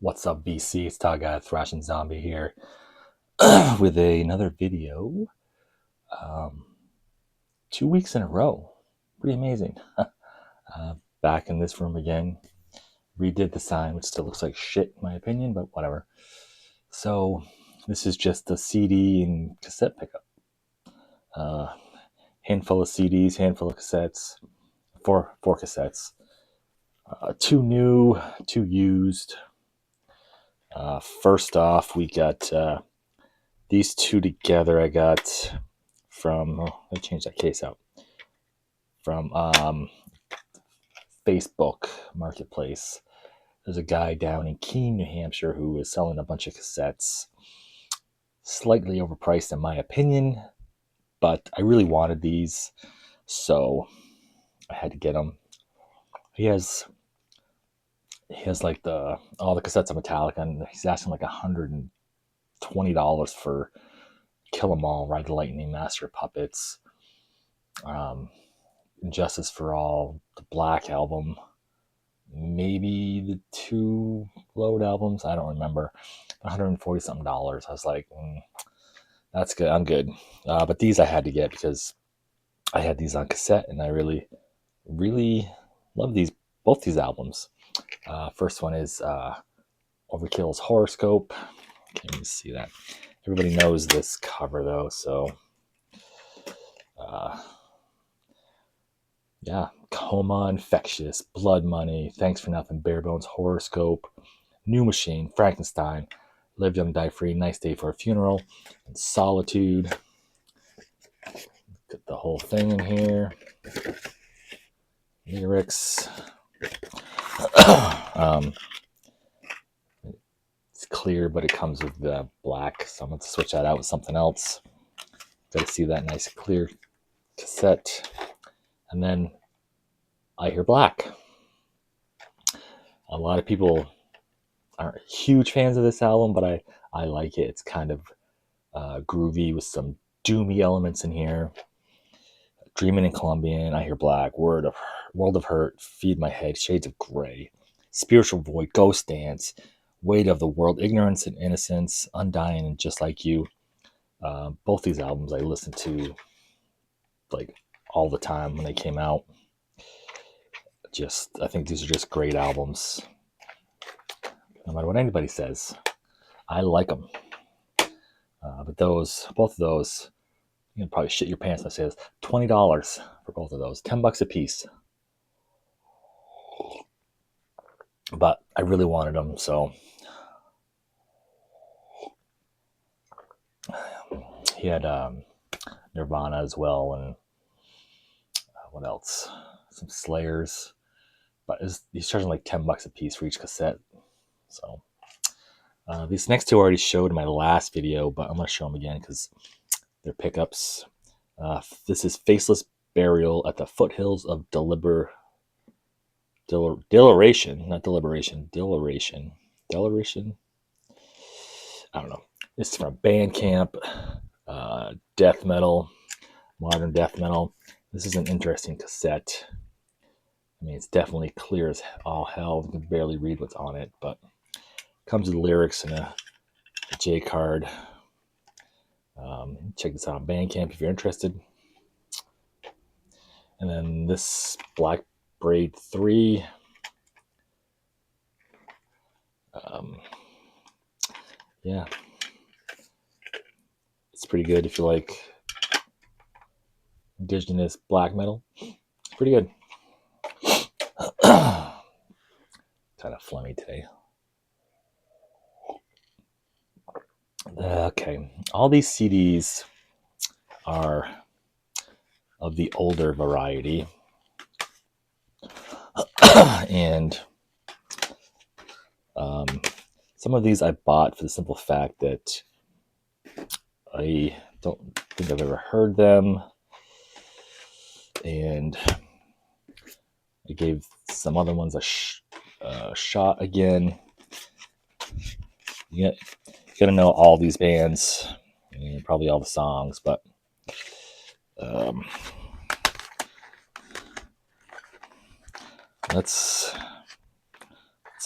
What's up, BC? It's Todd Guy, Thrashing Zombie here with another video. Um, 2 weeks in a row. Pretty amazing. Back in this room again. Redid the sign, which still looks like shit in my opinion, but whatever. So this is just a CD and cassette pickup. Handful of CDs, handful of cassettes. Four cassettes. Two new, two used. First off, we got these two together. I got from, let me change that case out, from Facebook Marketplace. There's a guy down in Keene, New Hampshire who is selling a bunch of cassettes. Slightly overpriced in my opinion, but I really wanted these, so I had to get them. He has like all the cassettes are metallic, and he's asking like $120 for Kill 'Em All, Ride the Lightning, Master of Puppets, Justice for All, the Black Album, maybe the two Load albums. I don't remember. $140 something. I was like, that's good. I'm good. But these I had to get because I had these on cassette, and I really, really love both these albums. First one is Overkill's Horoscope. Can't even see that. Everybody knows this cover though, so yeah. Coma, Infectious, Blood Money, Thanks for Nothing, Bare Bones, Horoscope, New Machine, Frankenstein, Live Young, Die Free, Nice Day for a Funeral, and Solitude. Get the whole thing in here. Lyrics. It's clear, but it comes with black, so I'm going to switch that out with something else. Got to see that nice clear cassette. And then I Hear Black. A lot of people aren't huge fans of this album, but I like it. It's kind of groovy with some doomy elements in here. Dreaming in Colombian, I Hear Black, World of Hurt, Feed My Head, Shades of Grey, Spiritual Void, Ghost Dance, Weight of the World, Ignorance and Innocence, Undying, and Just Like You. Both these albums I listened to like all the time when they came out. I think these are just great albums. No matter what anybody says, I like them. But both of those, you can probably shit your pants when I say this. $20 for both of those, $10 a piece. But I really wanted them, so he had Nirvana as well, and what else? Some Slayers. But he's charging like $10 a piece for each cassette. So these next two I already showed in my last video, but I'm going to show them again because they're pickups. This is Faceless Burial at the Foothills of Deliberation. Not Deliberation. Deliberation. I don't know. It's from Bandcamp. Death metal. Modern death metal. This is an interesting cassette. I mean, it's definitely clear as all hell. You can barely read what's on it, but it comes with lyrics and a J card. Check this out on Bandcamp if you're interested. And then this Black Braid 3. Yeah. It's pretty good if you like indigenous black metal. It's pretty good. Kind of phlegmy today. Okay. All these CDs are of the older variety. And some of these I bought for the simple fact that I don't think I've ever heard them. And I gave some other ones a shot again. You gotta know all these bands, and probably all the songs, but let's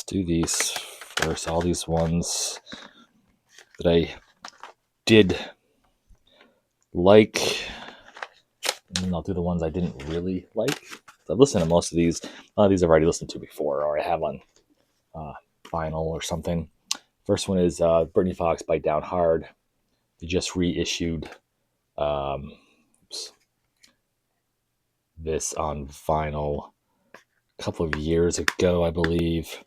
do these first. All these ones that I did like, and I'll do the ones I didn't really like. So I've listened to most of these. A lot of these I've already listened to before, or I have on vinyl or something. First one is Britney Fox, Bite Down Hard. They just reissued this on vinyl a couple of years ago, I believe.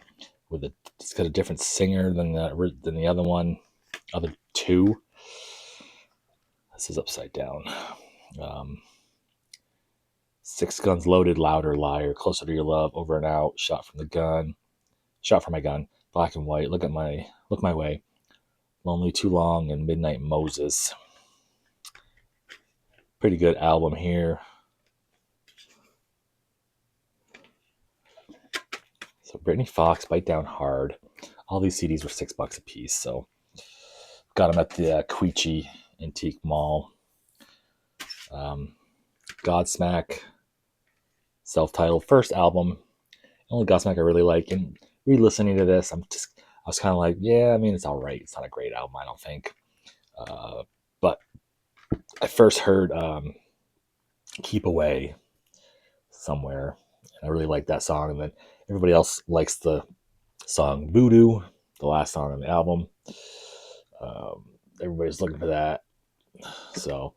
It's got a different singer than the other one, other two. This is upside down. 6 guns loaded, louder, liar, closer to your love, over and out, shot from my gun, black and white, look my way, lonely too long, and midnight Moses. Pretty good album here. So Britney Fox, Bite Down Hard. All these CDs were $6 a piece, so got them at the Queechee Antique Mall. Godsmack, self-titled first album. Only Godsmack I really like. And re-listening to this, I was kind of like, yeah, I mean, it's all right. It's not a great album, I don't think. But I first heard Keep Away somewhere, and I really like that song. And then everybody else likes the song Voodoo, the last song on the album. Everybody's looking for that. So,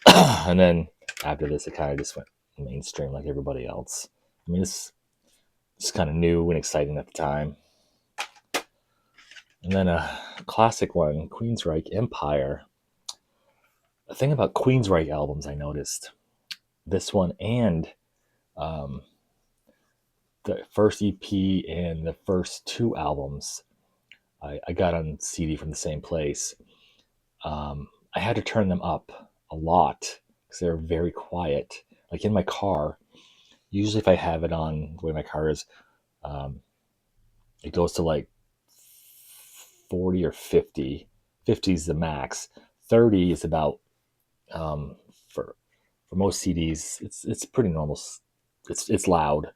and then after this, it kind of just went mainstream like everybody else. I mean, it's kind of new and exciting at the time. And then a classic one, Queensryche Empire. The thing about Queensryche albums I noticed, this one and the first EP and the first 2 albums I got on CD from the same place. I had to turn them up a lot because they're very quiet. Like in my car, usually if I have it on the way my car is, it goes to like 40 or 50. 50 is the max. 30 is about for most CDs. It's pretty normal. It's loud.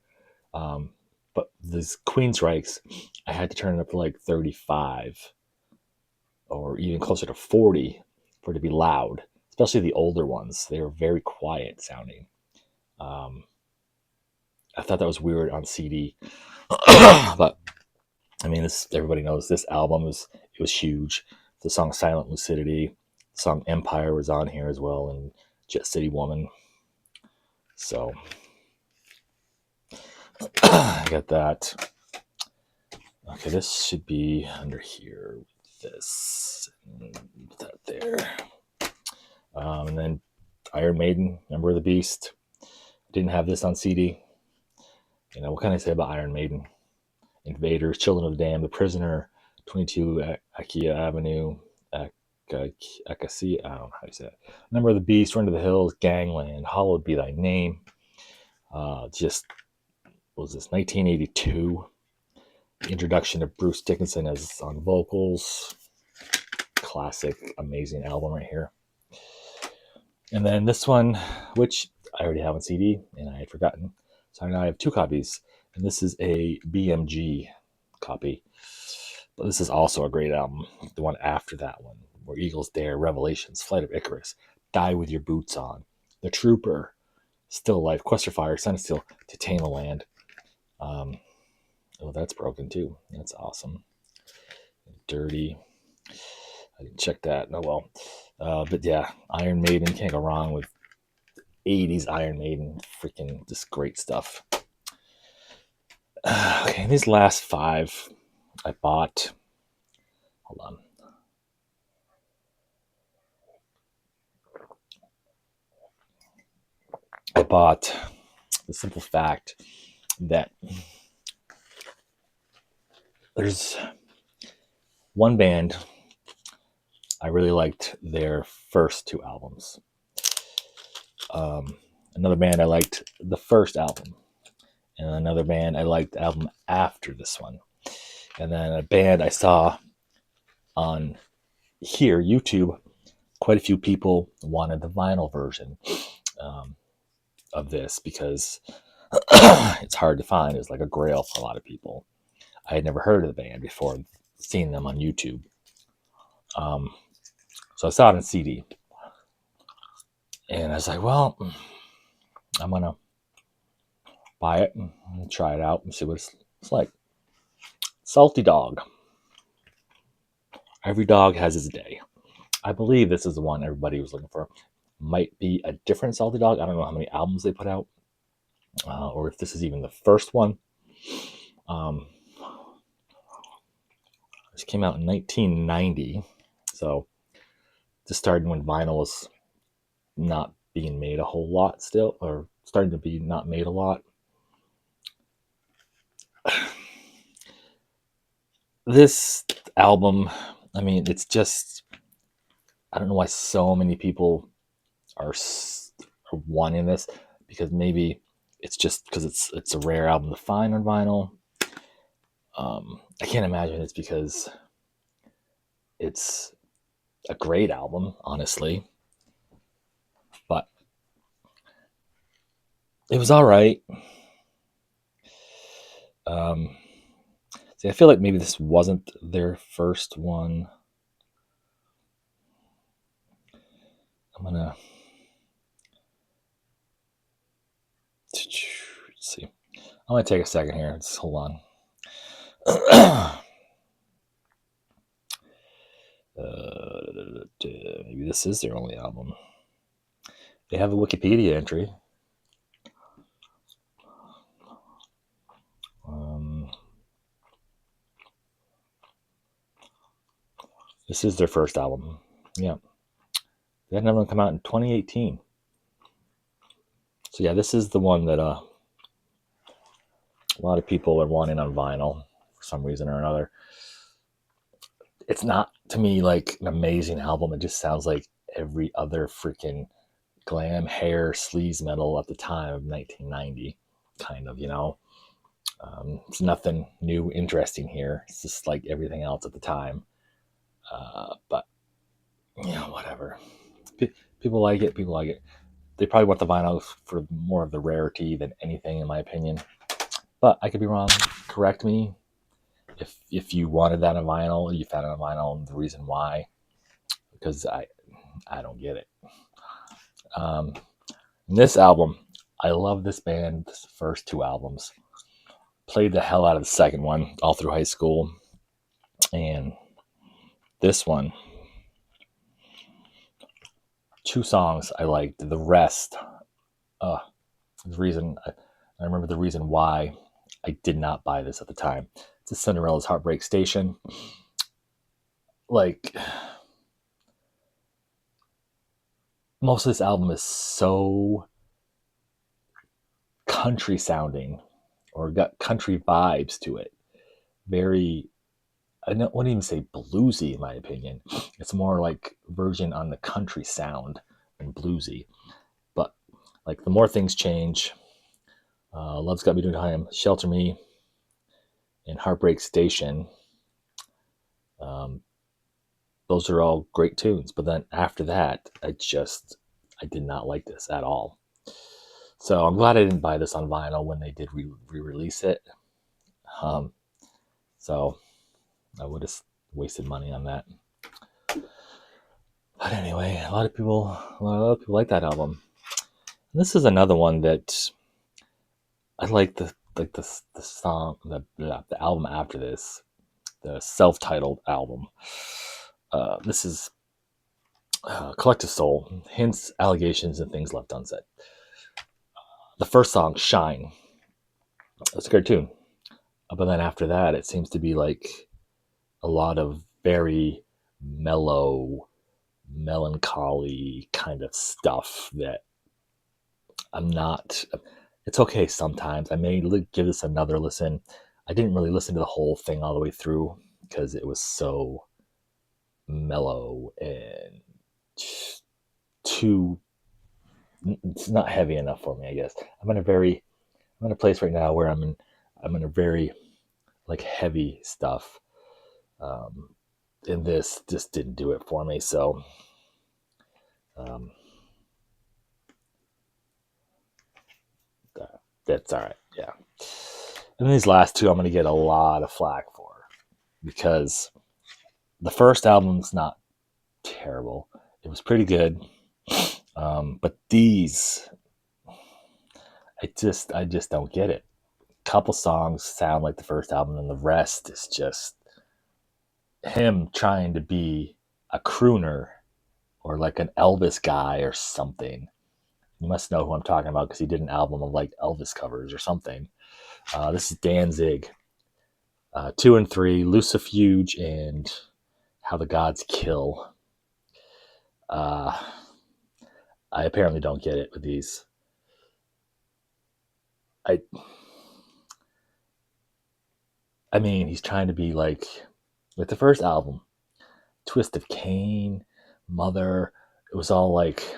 But these Queensryches, I had to turn it up to like 35 or even closer to 40 for it to be loud. Especially the older ones. They were very quiet sounding. I thought that was weird on CD. But I mean, everybody knows this album was huge. The song Silent Lucidity, the song Empire was on here as well, and Jet City Woman. So I got that. Okay, this should be under here with this and that there. And then Iron Maiden, Member of the Beast. Didn't have this on CD. You know, what can I say about Iron Maiden? Invaders, Children of the Damned, The Prisoner, 22 Akia Avenue, Acacia, I don't know how you say it. Number of the Beast, Run to the Hills, Gangland, Hallowed Be Thy Name. Just, what was this, 1982. Introduction of Bruce Dickinson as on vocals. Classic, amazing album right here. And then this one, which I already have on CD, and I had forgotten. So now I have 2 copies. And this is a BMG copy. But this is also a great album. The one after that one, where Eagles Dare, Revelations, Flight of Icarus, Die With Your Boots On, The Trooper, Still Life, Quest for Fire, Sun is Still, To Tame a Land. Oh, that's broken too. That's awesome. Dirty. I didn't check that. Oh well. But yeah, Iron Maiden, can't go wrong with 80s Iron Maiden. Freaking just great stuff. Okay, these last 5 I bought. Hold on. I bought the simple fact that there's one band I really liked their first 2 albums. Another band I liked the first album. And another band I liked the album after this one. And then a band I saw on here, YouTube, quite a few people wanted the vinyl version of this because it's hard to find. It's like a grail for a lot of people. I had never heard of the band before seeing them on YouTube. So I saw it on CD. And I was like, well, I'm going to buy it and try it out and see what it's like. Salty Dog. Every dog has its day. I believe this is the one everybody was looking for. Might be a different Salty Dog. I don't know how many albums they put out, or if this is even the first one. This came out in 1990, so this started when vinyl was not being made a whole lot still, or starting to be not made a lot. This album, I mean, it's just, I don't know why so many people are wanting this, because maybe it's just because it's a rare album to find on vinyl. I can't imagine it's because it's a great album, honestly, but it was all right. See, I feel like maybe this wasn't their first one. Let's see. I'm gonna take a second here. Just hold on. Maybe this is their only album. They have a Wikipedia entry. This is their first album. Yeah. They had another one come out in 2018. So yeah, this is the one that a lot of people are wanting on vinyl for some reason or another. It's not, to me, like an amazing album. It just sounds like every other freaking glam hair sleaze metal at the time of 1990, kind of, you know. It's nothing new, interesting here. It's just like everything else at the time. But you know, whatever. People like it. People like it. They probably want the vinyl for more of the rarity than anything, in my opinion. But I could be wrong. Correct me if you wanted that on vinyl, you found it on vinyl, and the reason why, because I don't get it. This album, I love this band. This first two albums. Played the hell out of the second one all through high school, and this one, two songs I liked. The rest, the reason I remember the reason why I did not buy this at the time. It's Cinderella's Heartbreak Station. Like, most of this album is so country sounding, or got country vibes to it. Very, I wouldn't even say bluesy in my opinion. It's more like version on the country sound than bluesy. But like the more things change, Love's Got Me Doing Time, Shelter Me, and Heartbreak Station. Those are all great tunes. But then after that, I did not like this at all. So I'm glad I didn't buy this on vinyl when they did re-release it. So I would have wasted money on that. But anyway, a lot of people like that album. And this is another one that I like the song, the album after this, the self-titled album. This is Collective Soul, Hints, Allegations, and Things Left Unsaid. The first song, Shine, that's a good tune. But then after that, it seems to be like a lot of very mellow, melancholy kind of stuff that I'm not. It's okay sometimes. I may give this another listen. I didn't really listen to the whole thing all the way through because it was so mellow and too. It's not heavy enough for me, I guess. I'm in a place right now where I'm in a very like heavy stuff. And this just didn't do it for me. So that's all right. Yeah. And these last two I'm going to get a lot of flack for, because the first album's not terrible. It was pretty good. But these, I just don't get it. A couple songs sound like the first album, and the rest is just him trying to be a crooner or like an Elvis guy or something. You must know who I'm talking about because he did an album of like Elvis covers or something. This is Danzig. 2 and 3, Lucifuge and How the Gods Kill. I apparently don't get it with these. I mean, he's trying to be like with the first album, Twist of Cain, Mother. It was all like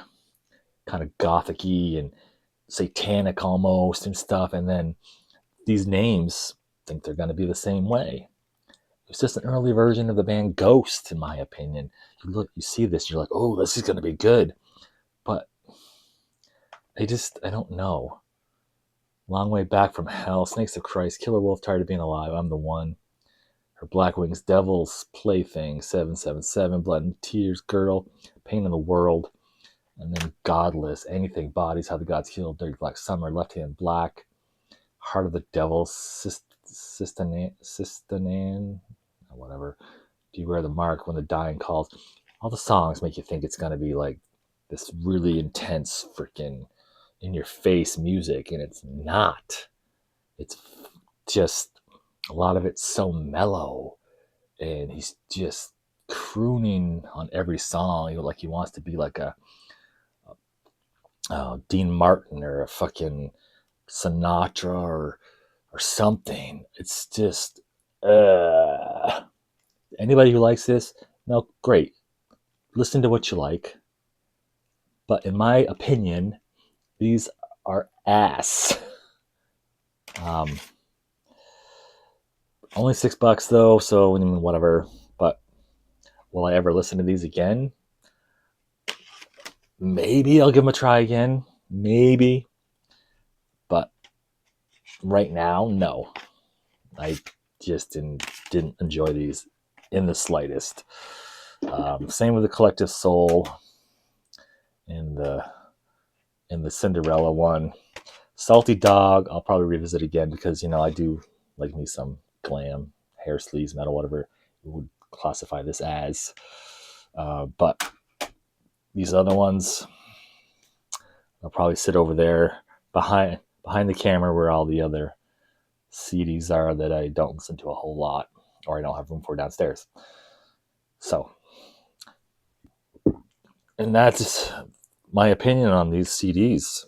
kind of gothic-y and satanic almost and stuff. And then these names think they're going to be the same way. It's just an early version of the band Ghost, in my opinion. You see this, you're like, oh, this is going to be good. But I don't know. Long Way Back from Hell, Snakes of Christ, Killer Wolf, Tired of Being Alive, I'm the One. Her Black Wings, Devil's Plaything, 777, Blood and Tears, Girl, Pain in the World. And then Godless, Anything, Bodies, How the Gods Heal, Dirty Black Summer, Left Hand Black, Heart of the Devil, Sistanan, whatever. Do You Wear the Mark, When the Dying Calls. All the songs make you think it's going to be like this really intense freaking in your face music, and it's not. It's just a lot of it's so mellow, and he's just crooning on every song, like he wants to be like a Dean Martin or a fucking Sinatra or something. It's just anybody who likes this, no, great. Listen to what you like. But in my opinion, these are ass. Only $6 though, so whatever. But will I ever listen to these again? Maybe I'll give them a try again. Maybe. But right now, no. I just didn't enjoy these in the slightest. Same with the Collective Soul and the Cinderella one. Salty Dog, I'll probably revisit again because I do like me some glam, hair sleeves, metal, whatever you would classify this as. But these other ones, I'll probably sit over there behind the camera where all the other CDs are that I don't listen to a whole lot or I don't have room for downstairs. So, and that's my opinion on these CDs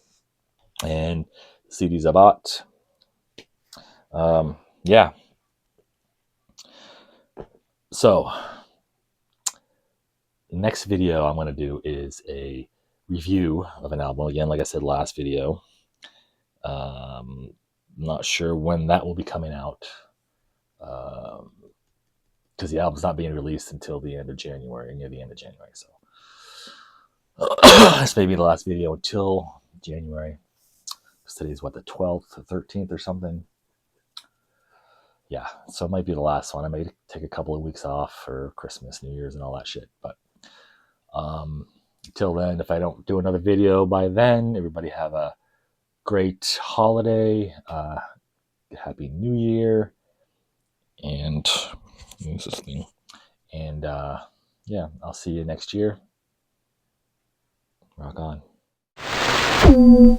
and CDs I bought. Yeah. So, the next video I'm going to do is a review of an album. Again, like I said last video. Not sure when that will be coming out. Because the album's not being released until the end of January, near the end of January. So, this may be the last video until January. Because today's the 12th or 13th or something. Yeah, so it might be the last one. I may take a couple of weeks off for Christmas, New Year's, and all that shit. But until then, if I don't do another video by then, everybody have a great holiday. Happy New Year. And what's this thing? And yeah, I'll see you next year. Rock on.